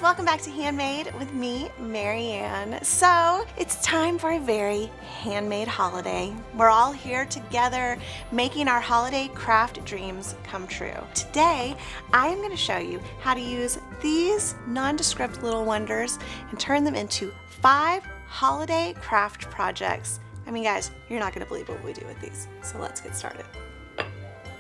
welcome back to Handmade with me, Marianne. So it's time for a very handmade holiday. We're all here together making our holiday craft dreams come true. Today, I am going to show you how to use these nondescript little wonders and turn them into 5 holiday craft projects. I mean, guys, you're not going to believe what we do with these. So let's get started.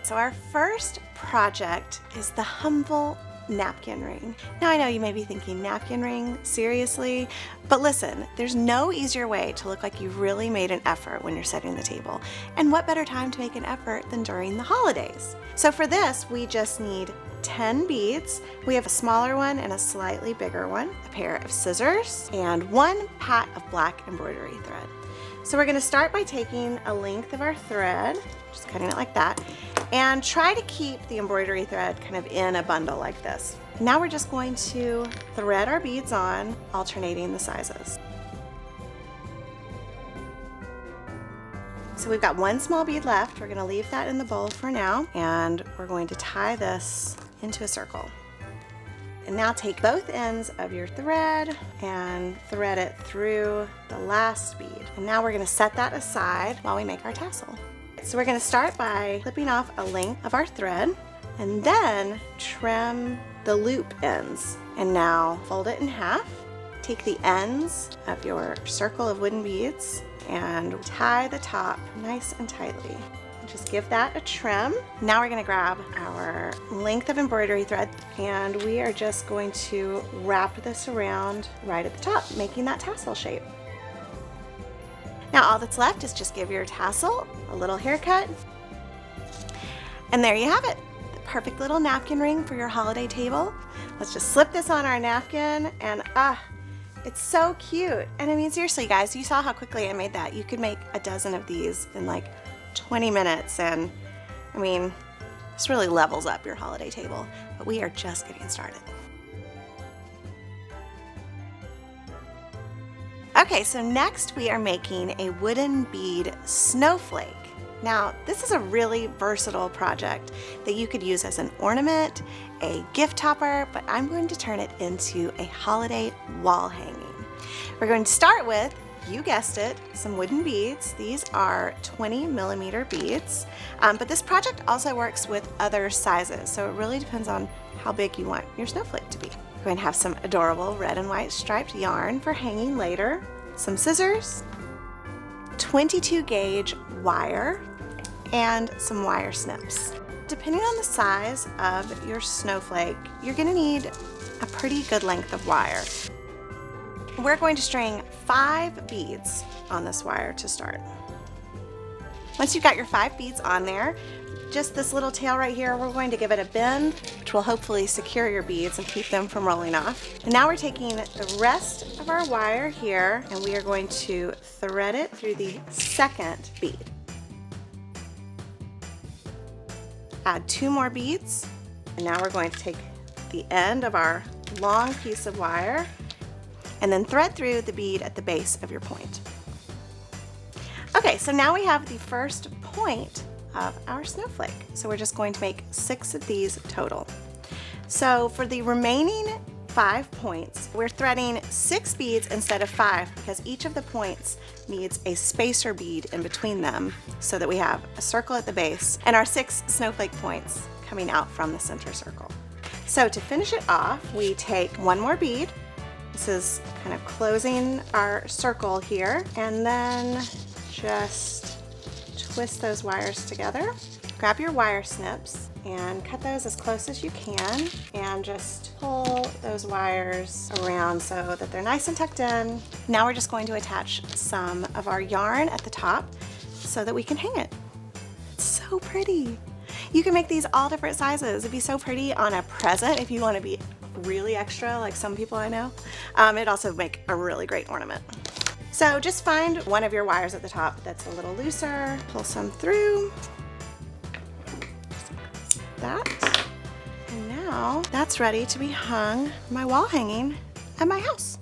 So our first project is the humble napkin ring. Now I know you may be thinking, napkin ring? Seriously? But listen, there's no easier way to look like you've really made an effort when you're setting the table. And what better time to make an effort than during the holidays? So for this, we just need 10 beads. We have a smaller one and a slightly bigger one, a pair of scissors, and 1 pat of black embroidery thread. So we're going to start by taking a length of our thread, just cutting it like that, and try to keep the embroidery thread kind of in a bundle like this. Now we're just going to thread our beads on, alternating the sizes. So we've got 1 small bead left. We're going to leave that in the bowl for now, and we're going to tie this into a circle. And now take both ends of your thread and thread it through the last bead. And now we're going to set that aside while we make our tassel. So we're going to start by clipping off a length of our thread and then trim the loop ends. And now fold it in half. Take the ends of your circle of wooden beads and tie the top nice and tightly. Just give that a trim. Now we're going to grab our length of embroidery thread and we are just going to wrap this around right at the top, making that tassel shape. Now all that's left is just give your tassel a little haircut. And there you have it, the perfect little napkin ring for your holiday table. Let's just slip this on our napkin and it's so cute. And I mean, seriously guys, you saw how quickly I made that. You could make a dozen of these in like 20 minutes, and I mean, this really levels up your holiday table, but we are just getting started. Okay, so next we are making a wooden bead snowflake. Now, this is a really versatile project that you could use as an ornament, a gift topper, but I'm going to turn it into a holiday wall hanging. We're going to start with, you guessed it, some wooden beads. These are 20mm beads, but this project also works with other sizes, so it really depends on how big you want your snowflake to be. We're going to have some adorable red and white striped yarn for hanging later, some scissors, 22 gauge wire, and some wire snips. Depending on the size of your snowflake, you're going to need a pretty good length of wire. We're going to string 5 beads on this wire to start. Once you've got your 5 beads on there, just this little tail right here, we're going to give it a bend, which will hopefully secure your beads and keep them from rolling off. And now we're taking the rest of our wire here and we are going to thread it through the second bead. Add 2 more beads, and now we're going to take the end of our long piece of wire and then thread through the bead at the base of your point. Okay, so now we have the first point of our snowflake. So we're just going to make 6 of these total. So for the remaining 5 points, we're threading 6 beads instead of 5 because each of the points needs a spacer bead in between them so that we have a circle at the base and our 6 snowflake points coming out from the center circle. So to finish it off, we take 1 more bead. This is kind of closing our circle here, and then just twist those wires together. Grab your wire snips and cut those as close as you can and just pull those wires around so that they're nice and tucked in. Now we're just going to attach some of our yarn at the top so that we can hang it. It's so pretty. You can make these all different sizes. It'd be so pretty on a present if you want to be really extra like some people I know. It'd also make a really great ornament. So just find one of your wires at the top that's a little looser, pull some through, just like that, and now that's ready to be hung on my wall hanging at my house.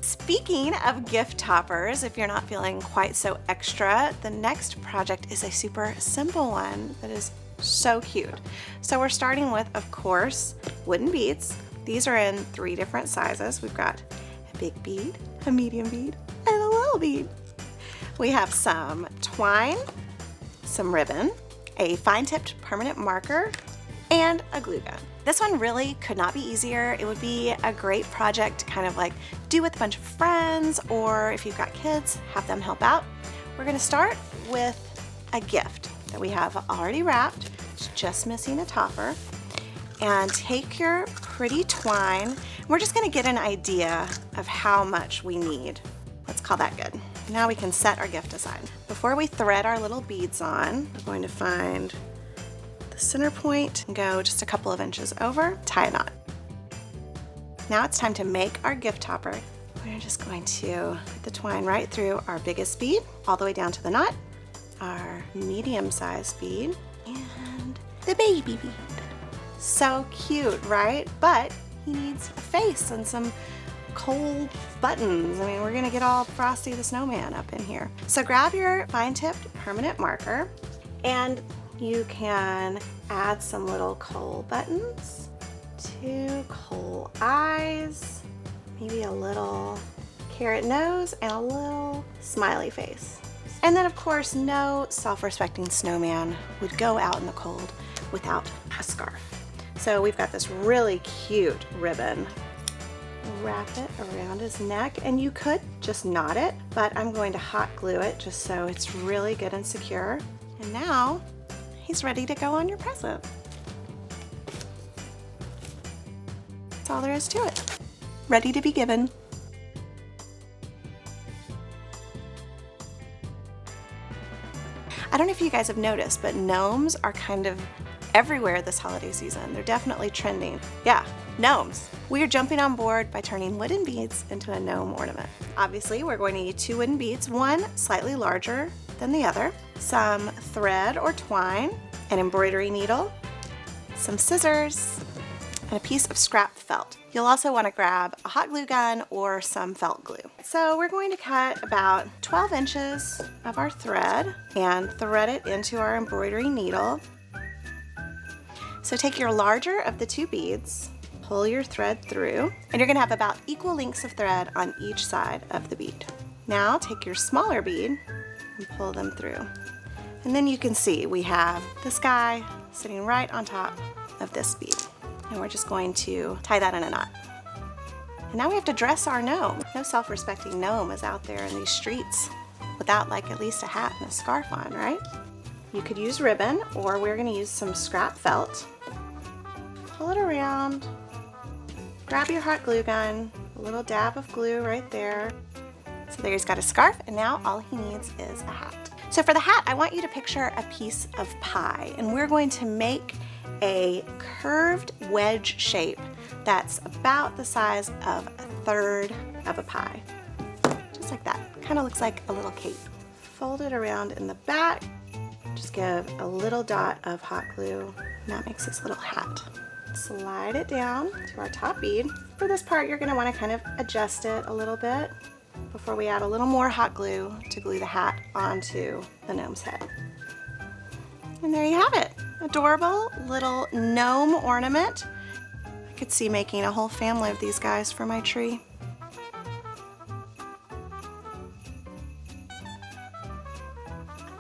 Speaking of gift toppers, if you're not feeling quite so extra, the next project is a super simple one that is So cute. So we're starting with, of course, wooden beads. These are in 3 different sizes. We've got a big bead, a medium bead, and a little bead. We have some twine, some ribbon, a fine-tipped permanent marker, and a glue gun. This one really could not be easier. It would be a great project to kind of like do with a bunch of friends, or if you've got kids, have them help out. We're gonna start with a gift that we have already wrapped. It's just missing a topper. And take your pretty twine. We're just gonna get an idea of how much we need. Let's call that good. Now we can set our gift aside. Before we thread our little beads on, we're going to find the center point and go just a couple of inches over, tie a knot. Now it's time to make our gift topper. We're just going to put the twine right through our biggest bead, all the way down to the knot, our medium-sized bead, and the baby bead. So cute, right? But he needs a face and some cold buttons. I mean, we're gonna get all Frosty the Snowman up in here. So grab your fine-tipped permanent marker, and you can add some little coal buttons, 2 coal eyes, maybe a little carrot nose, and a little smiley face. And then, of course, no self-respecting snowman would go out in the cold without a scarf. So we've got this really cute ribbon. Wrap it around his neck, and you could just knot it, but I'm going to hot glue it just so it's really good and secure. And now he's ready to go on your present. That's all there is to it. Ready to be given. I don't know if you guys have noticed, but gnomes are kind of everywhere this holiday season. They're definitely trending. Yeah, gnomes. We are jumping on board by turning wooden beads into a gnome ornament. Obviously, we're going to need 2 wooden beads, one slightly larger than the other, some thread or twine, an embroidery needle, some scissors, and a piece of scrap felt. You'll also want to grab a hot glue gun or some felt glue. So we're going to cut about 12 inches of our thread and thread it into our embroidery needle. So take your larger of the 2 beads, pull your thread through, and you're gonna have about equal lengths of thread on each side of the bead. Now take your smaller bead and pull them through. And then you can see we have this guy sitting right on top of this bead. And we're just going to tie that in a knot. And now we have to dress our gnome. No self-respecting gnome is out there in these streets without like at least a hat and a scarf on, right? You could use ribbon, or we're gonna use some scrap felt. Pull it around, grab your hot glue gun, a little dab of glue right there. So there he's got a scarf, and now all he needs is a hat. So for the hat, I want you to picture a piece of pie, and we're going to make a curved wedge shape that's about the size of 1/3 of a pie. Just like that. Kind of looks like a little cape. Fold it around in the back. Just give a little dot of hot glue, and that makes this little hat. Slide it down to our top bead. For this part, you're going to want to kind of adjust it a little bit before we add a little more hot glue to glue the hat onto the gnome's head. And there you have it. Adorable little gnome ornament. I could see making a whole family of these guys for my tree.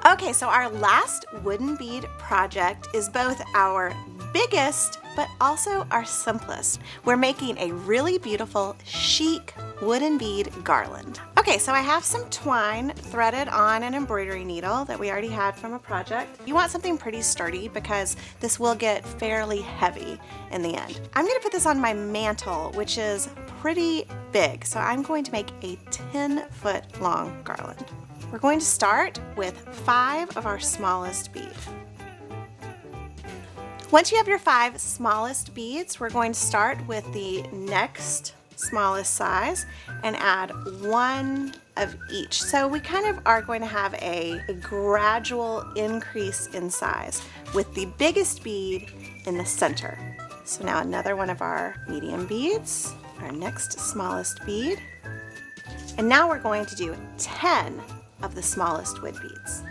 Okay, so our last wooden bead project is both our biggest but also our simplest. We're making a really beautiful, chic wooden bead garland. Okay, so I have some twine threaded on an embroidery needle that we already had from a project. You want something pretty sturdy because this will get fairly heavy in the end. I'm gonna put this on my mantle, which is pretty big, so I'm going to make a 10-foot long garland. We're going to start with 5 of our smallest beads. Once you have your 5 smallest beads, we're going to start with the next smallest size and add 1 of each. So we kind of are going to have a gradual increase in size with the biggest bead in the center. So now another one of our medium beads, our next smallest bead, and now we're going to do 10 of the smallest wood beads.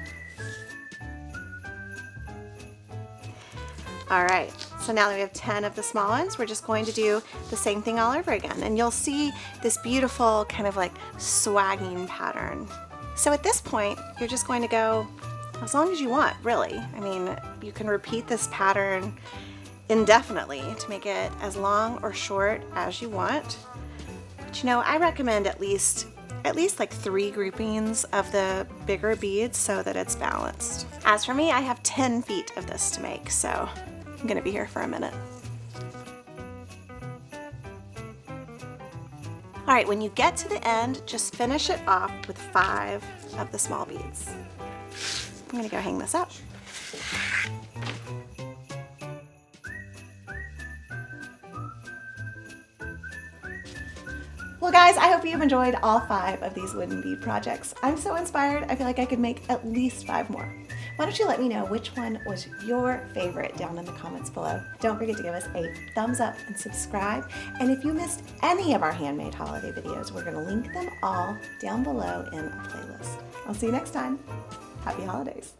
All right, so now that we have 10 of the small ones, we're just going to do the same thing all over again. And you'll see this beautiful kind of like swagging pattern. So at this point, you're just going to go as long as you want, really. I mean, you can repeat this pattern indefinitely to make it as long or short as you want. But you know, I recommend at least like 3 groupings of the bigger beads so that it's balanced. As for me, I have 10 feet of this to make, so I'm gonna be here for a minute. All right, when you get to the end, just finish it off with 5 of the small beads. I'm gonna go hang this up. Well guys, I hope you've enjoyed all 5 of these wooden bead projects. I'm so inspired, I feel like I could make at least 5 more. Why don't you let me know which one was your favorite down in the comments below. Don't forget to give us a thumbs up and subscribe. And if you missed any of our Handmade Holiday videos, we're gonna link them all down below in a playlist. I'll see you next time. Happy holidays.